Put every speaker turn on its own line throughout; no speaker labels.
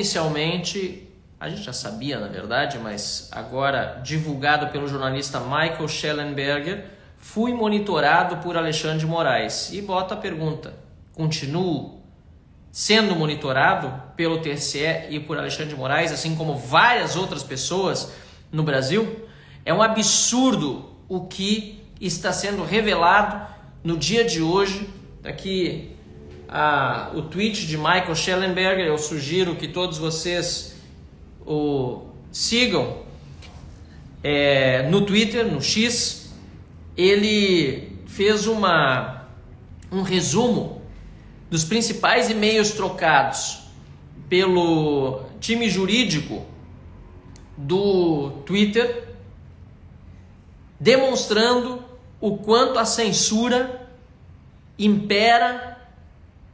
Inicialmente, a gente já sabia, na verdade, mas agora divulgado pelo jornalista Michael Shellenberger, fui monitorado por Alexandre de Moraes. E bota a pergunta: continuo sendo monitorado pelo TSE e por Alexandre de Moraes, assim como várias outras pessoas no Brasil? É um absurdo o que está sendo revelado no dia de hoje. Aqui o tweet de Michael Shellenberger, eu sugiro que todos vocês o sigam no Twitter, no X. Ele fez um resumo dos principais e-mails trocados pelo time jurídico do Twitter, demonstrando o quanto a censura impera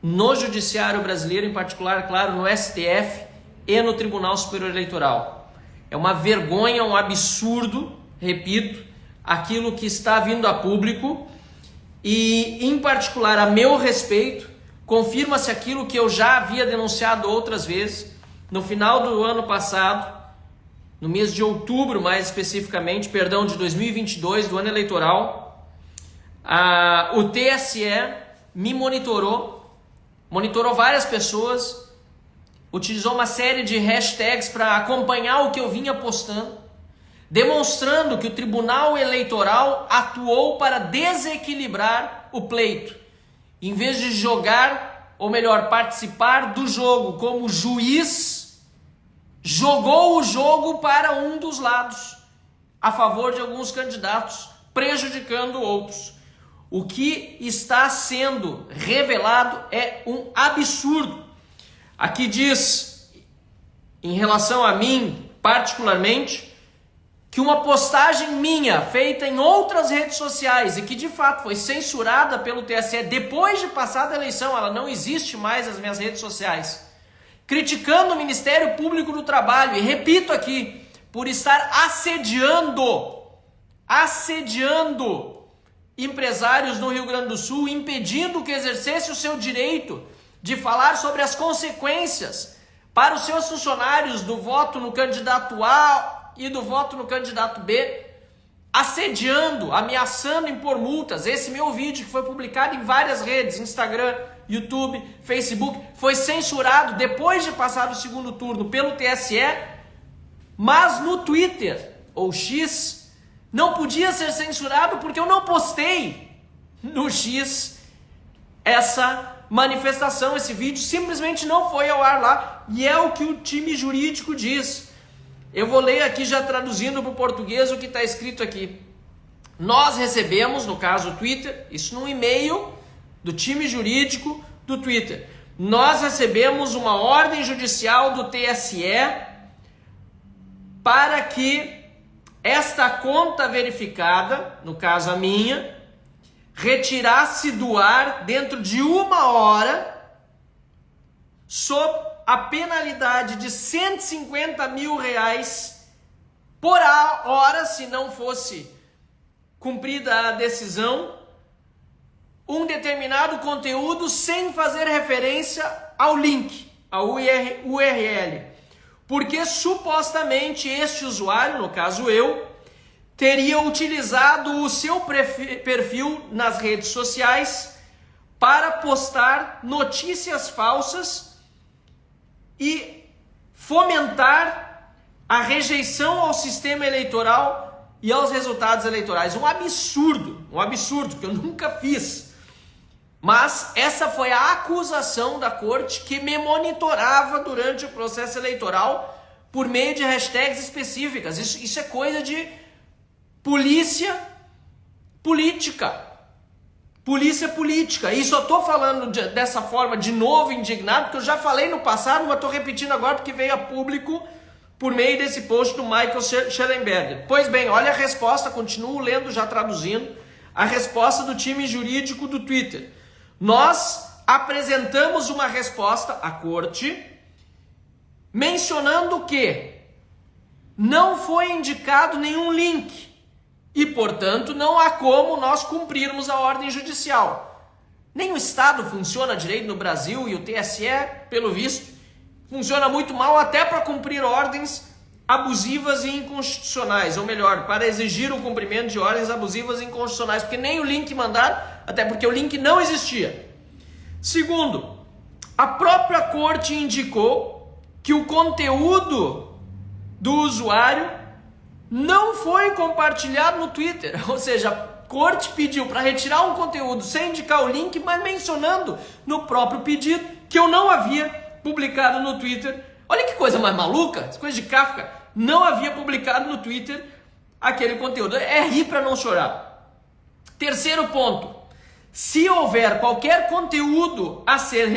no judiciário brasileiro, em particular, claro, no STF e no Tribunal Superior Eleitoral. É uma vergonha, um absurdo, repito, aquilo que está vindo a público e, em particular, a meu respeito, confirma-se aquilo que eu já havia denunciado outras vezes. No final do ano passado, no mês de outubro, mais especificamente, de 2022, do ano eleitoral, o TSE me monitorou várias pessoas, utilizou uma série de hashtags para acompanhar o que eu vinha postando, demonstrando que o Tribunal Eleitoral atuou para desequilibrar o pleito. Em vez de jogar, ou melhor, participar do jogo como juiz, jogou o jogo para um dos lados, a favor de alguns candidatos, prejudicando outros. O que está sendo revelado é um absurdo. Aqui diz, em relação a mim, particularmente, que uma postagem minha, feita em outras redes sociais e que de fato foi censurada pelo TSE depois de passada a eleição, ela não existe mais nas minhas redes sociais, criticando o Ministério Público do Trabalho, e repito aqui, por estar assediando empresários no Rio Grande do Sul, impedindo que exercesse o seu direito de falar sobre as consequências para os seus funcionários do voto no candidato A e do voto no candidato B, assediando, ameaçando impor multas. Esse meu vídeo, que foi publicado em várias redes, Instagram, YouTube, Facebook, foi censurado depois de passar o segundo turno pelo TSE, mas no Twitter, ou X, não podia ser censurado porque eu não postei no X essa manifestação, esse vídeo simplesmente não foi ao ar lá, e é o que o time jurídico diz. Eu vou ler aqui, já traduzindo para o português, o que está escrito aqui. Nós recebemos, no caso o Twitter, isso num e-mail do time jurídico do Twitter. Nós recebemos uma ordem judicial do TSE para que esta conta verificada, no caso a minha, retirasse do ar dentro de 1 hora, sob a penalidade de R$150 mil por hora, se não fosse cumprida a decisão, um determinado conteúdo sem fazer referência ao link, ao URL. Porque supostamente este usuário, no caso eu, teria utilizado o seu perfil nas redes sociais para postar notícias falsas e fomentar a rejeição ao sistema eleitoral e aos resultados eleitorais. Um absurdo que eu nunca fiz. Mas essa foi a acusação da corte, que me monitorava durante o processo eleitoral por meio de hashtags específicas. Isso é coisa de polícia política. E só estou falando dessa forma de novo, indignado, porque eu já falei no passado, mas estou repetindo agora porque veio a público por meio desse post do Michael Shellenberger. Pois bem, olha a resposta, continuo lendo, já traduzindo, a resposta do time jurídico do Twitter. Nós apresentamos uma resposta à corte mencionando que não foi indicado nenhum link e, portanto, não há como nós cumprirmos a ordem judicial. Nem o Estado funciona direito no Brasil e o TSE, pelo visto, Funciona muito mal até para cumprir ordens abusivas e inconstitucionais, ou melhor, para exigir o cumprimento de ordens abusivas e inconstitucionais, porque nem o link mandaram, até porque o link não existia. Segundo, a própria corte indicou que o conteúdo do usuário não foi compartilhado no Twitter, ou seja, a corte pediu para retirar um conteúdo sem indicar o link, mas mencionando no próprio pedido que eu não havia publicado no Twitter. Olha que coisa mais maluca, coisa de Kafka. Não havia publicado no Twitter aquele conteúdo. É rir para não chorar. Terceiro ponto. Se houver qualquer conteúdo a ser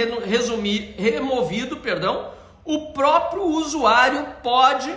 removido, o próprio usuário pode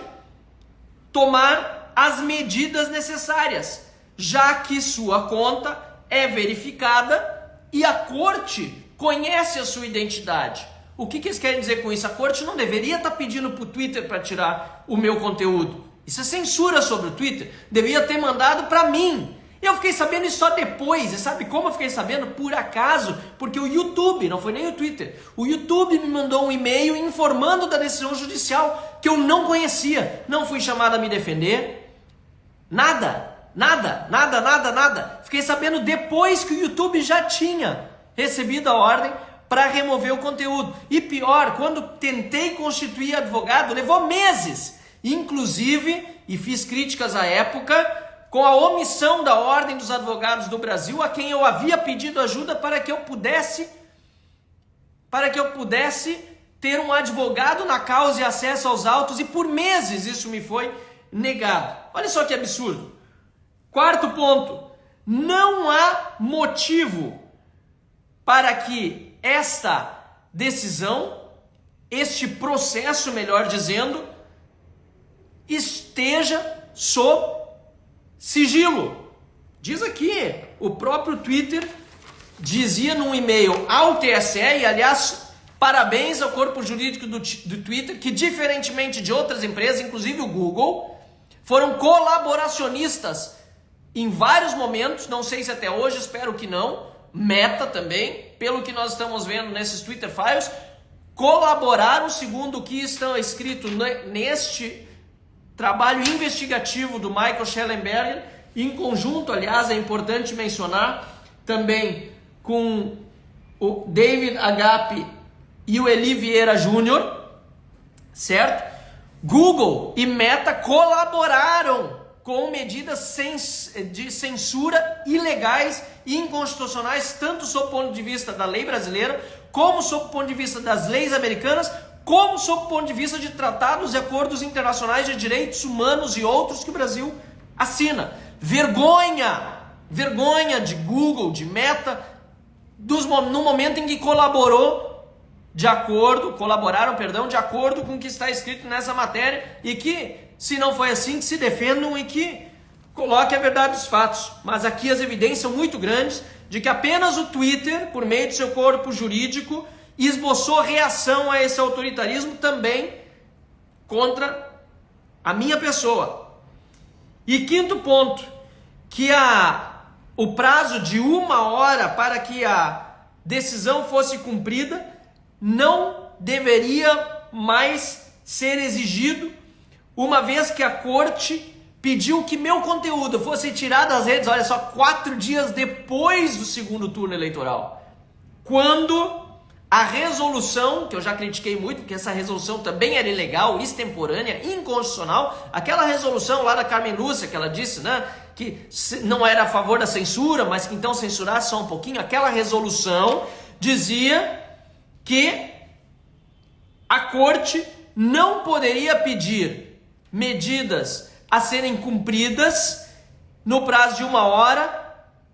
tomar as medidas necessárias, já que sua conta é verificada e a corte conhece a sua identidade. O que eles querem dizer com isso? A corte não deveria estar pedindo para o Twitter para tirar o meu conteúdo. Isso é censura sobre o Twitter. Deveria ter mandado para mim. Eu fiquei sabendo isso só depois. E sabe como eu fiquei sabendo? Por acaso. Porque o YouTube, não foi nem o Twitter, o YouTube me mandou um e-mail informando da decisão judicial que eu não conhecia. Não fui chamado a me defender. Nada. Fiquei sabendo depois que o YouTube já tinha recebido a ordem para remover o conteúdo. E pior, quando tentei constituir advogado, levou meses. Inclusive, e fiz críticas à época, com a omissão da Ordem dos Advogados do Brasil, a quem eu havia pedido ajuda para que eu pudesse ter um advogado na causa e acesso aos autos, e por meses isso me foi negado. Olha só que absurdo. Quarto ponto, não há motivo para que esta decisão, este processo, melhor dizendo, esteja sob sigilo. Diz aqui, o próprio Twitter dizia num e-mail ao TSE, e aliás, parabéns ao corpo jurídico do Twitter, que diferentemente de outras empresas, inclusive o Google, foram colaboracionistas em vários momentos, não sei se até hoje, espero que não. Meta também, pelo que nós estamos vendo nesses Twitter Files, colaboraram, segundo o que está escrito neste trabalho investigativo do Michael Shellenberger, em conjunto, aliás, é importante mencionar, também com o David Agape e o Eli Vieira Jr., certo? Google e Meta colaboraram com medidas de censura ilegais e inconstitucionais, tanto sob o ponto de vista da lei brasileira, como sob o ponto de vista das leis americanas, como sob o ponto de vista de tratados e acordos internacionais de direitos humanos e outros que o Brasil assina. Vergonha de Google, de Meta, no momento em que colaboraram de acordo com o que está escrito nessa matéria, e que, se não foi assim, que se defendam e que coloquem a verdade dos fatos. Mas aqui as evidências são muito grandes de que apenas o Twitter, por meio de seu corpo jurídico, esboçou reação a esse autoritarismo também contra a minha pessoa. E quinto ponto, que o prazo de 1 hora para que a decisão fosse cumprida não deveria mais ser exigido, uma vez que a corte pediu que meu conteúdo fosse tirado das redes, olha só, 4 dias depois do segundo turno eleitoral. Quando a resolução, que eu já critiquei muito, porque essa resolução também era ilegal, extemporânea, inconstitucional, aquela resolução lá da Carmen Lúcia, que ela disse, né, que não era a favor da censura, mas que então censurasse só um pouquinho, aquela resolução dizia que a corte não poderia pedir medidas a serem cumpridas no prazo de 1 hora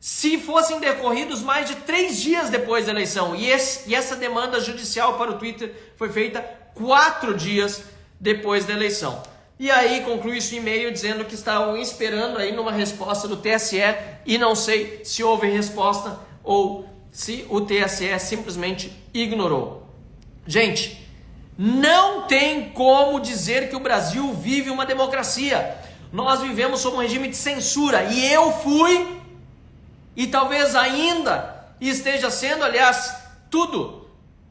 se fossem decorridos mais de 3 dias depois da eleição. E essa demanda judicial para o Twitter foi feita 4 dias depois da eleição. E aí conclui esse e-mail dizendo que estavam esperando aí numa resposta do TSE, e não sei se houve resposta ou se o TSE simplesmente ignorou. Gente, não tem como dizer que o Brasil vive uma democracia. Nós vivemos sob um regime de censura, e eu fui, e talvez ainda esteja sendo, aliás, tudo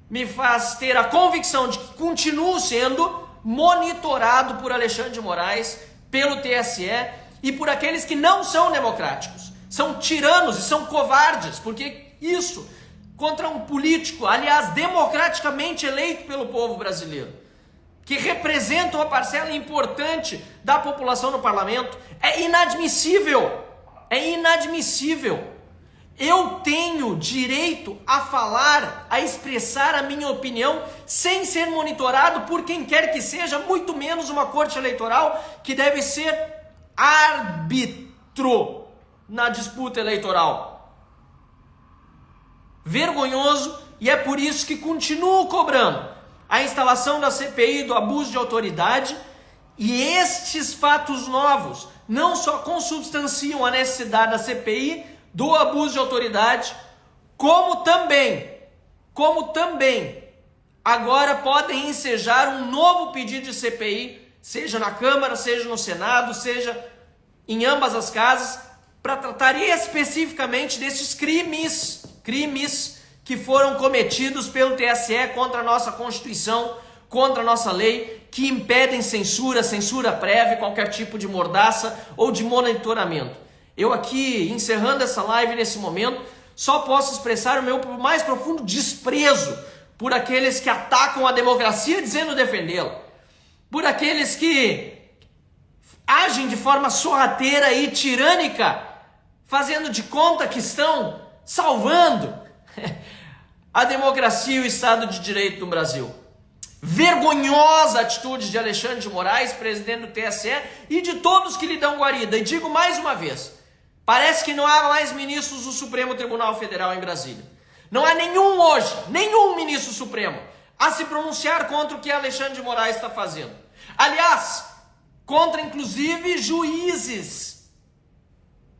me faz ter a convicção de que continuo sendo monitorado por Alexandre de Moraes, pelo TSE e por aqueles que não são democráticos. São tiranos e são covardes, porque isso contra um político, aliás, democraticamente eleito pelo povo brasileiro, que representa uma parcela importante da população no parlamento, é inadmissível. É inadmissível. Eu tenho direito a falar, a expressar a minha opinião sem ser monitorado por quem quer que seja, muito menos uma corte eleitoral que deve ser árbitro na disputa eleitoral. Vergonhoso, e é por isso que continuo cobrando a instalação da CPI do abuso de autoridade, e estes fatos novos não só consubstanciam a necessidade da CPI do abuso de autoridade, como também agora podem ensejar um novo pedido de CPI, seja na Câmara, seja no Senado, seja em ambas as casas, para tratar especificamente desses crimes que foram cometidos pelo TSE contra a nossa Constituição, contra a nossa lei, que impedem censura prévia, qualquer tipo de mordaça ou de monitoramento. Eu aqui, encerrando essa live nesse momento, só posso expressar o meu mais profundo desprezo por aqueles que atacam a democracia dizendo defendê-la, por aqueles que agem de forma sorrateira e tirânica, fazendo de conta que estão salvando a democracia e o Estado de Direito no Brasil. Vergonhosa atitude de Alexandre de Moraes, presidente do TSE, e de todos que lhe dão guarida. E digo mais uma vez, parece que não há mais ministros do Supremo Tribunal Federal em Brasília. Não há nenhum hoje, nenhum ministro supremo a se pronunciar contra o que Alexandre de Moraes está fazendo. Aliás, contra inclusive juízes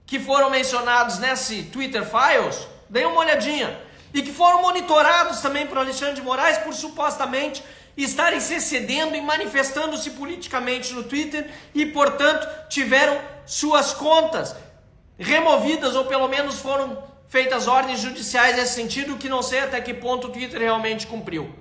que foram mencionados nesse Twitter Files, dêem uma olhadinha, e que foram monitorados também por Alexandre de Moraes por supostamente estarem se excedendo e manifestando-se politicamente no Twitter e, portanto, tiveram suas contas removidas, ou pelo menos foram feitas ordens judiciais nesse sentido, que não sei até que ponto o Twitter realmente cumpriu.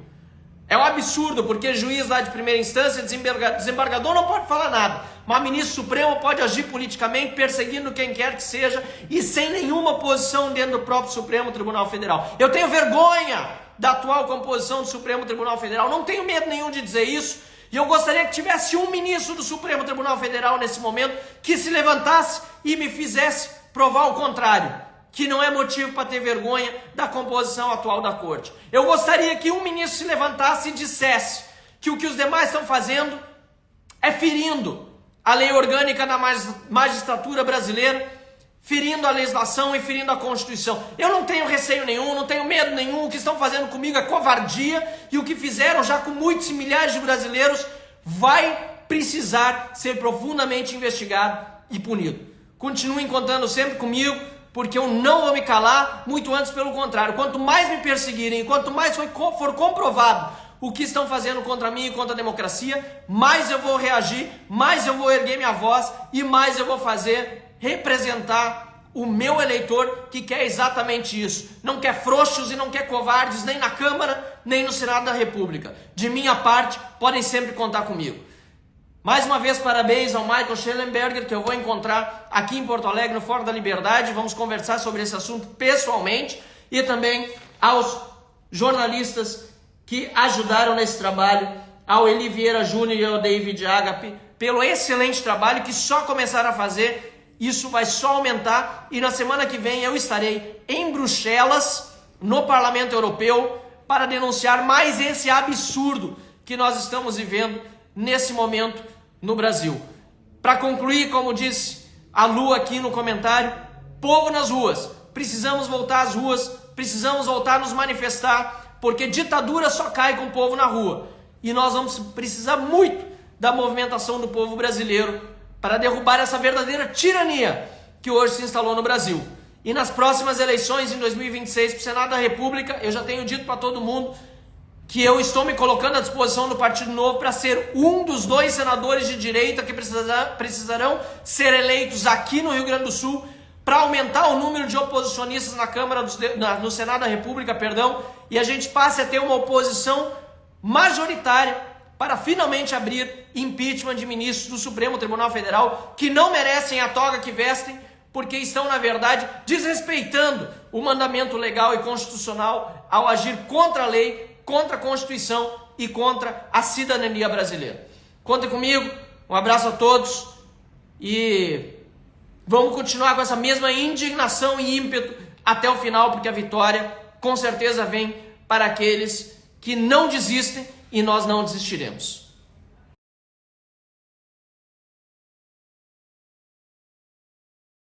É um absurdo, porque juiz lá de primeira instância, desembargador, não pode falar nada, mas ministro supremo pode agir politicamente, perseguindo quem quer que seja, e sem nenhuma posição dentro do próprio Supremo Tribunal Federal. Eu tenho vergonha da atual composição do Supremo Tribunal Federal, não tenho medo nenhum de dizer isso, e eu gostaria que tivesse um ministro do Supremo Tribunal Federal nesse momento que se levantasse e me fizesse provar o contrário, que não é motivo para ter vergonha da composição atual da corte. Eu gostaria que um ministro se levantasse e dissesse que o que os demais estão fazendo é ferindo a lei orgânica da magistratura brasileira, ferindo a legislação e ferindo a Constituição. Eu não tenho receio nenhum, não tenho medo nenhum. O que estão fazendo comigo é covardia, e o que fizeram já com muitos e milhares de brasileiros vai precisar ser profundamente investigado e punido. Continuem contando sempre comigo, porque eu não vou me calar, muito antes pelo contrário. Quanto mais me perseguirem, quanto mais for comprovado o que estão fazendo contra mim e contra a democracia, mais eu vou reagir, mais eu vou erguer minha voz e mais eu vou representar o meu eleitor, que quer exatamente isso. Não quer frouxos e não quer covardes, nem na Câmara, nem no Senado da República. De minha parte, podem sempre contar comigo. Mais uma vez, parabéns ao Michael Schellenberger, que eu vou encontrar aqui em Porto Alegre, no Fórum da Liberdade. Vamos conversar sobre esse assunto pessoalmente, e também aos jornalistas que ajudaram nesse trabalho, ao Eli Vieira Júnior e ao David Agape, pelo excelente trabalho que só começaram a fazer. Isso vai só aumentar, e na semana que vem eu estarei em Bruxelas, no Parlamento Europeu, para denunciar mais esse absurdo que nós estamos vivendo nesse momento no Brasil. Para concluir, como disse a Lu aqui no comentário, povo nas ruas, precisamos voltar às ruas, precisamos voltar a nos manifestar, porque ditadura só cai com o povo na rua, e nós vamos precisar muito da movimentação do povo brasileiro para derrubar essa verdadeira tirania que hoje se instalou no Brasil. E nas próximas eleições, em 2026, para o Senado da República, eu já tenho dito para todo mundo que eu estou me colocando à disposição do Partido Novo para ser um dos 2 senadores de direita que precisarão ser eleitos aqui no Rio Grande do Sul para aumentar o número de oposicionistas na Câmara, no Senado da República, perdão, e a gente passe a ter uma oposição majoritária para finalmente abrir impeachment de ministros do Supremo Tribunal Federal que não merecem a toga que vestem, porque estão, na verdade, desrespeitando o mandamento legal e constitucional ao agir contra a lei, contra a Constituição e contra a cidadania brasileira. Contem comigo, um abraço a todos e vamos continuar com essa mesma indignação e ímpeto até o final, porque a vitória com certeza vem para aqueles que não desistem e nós não desistiremos.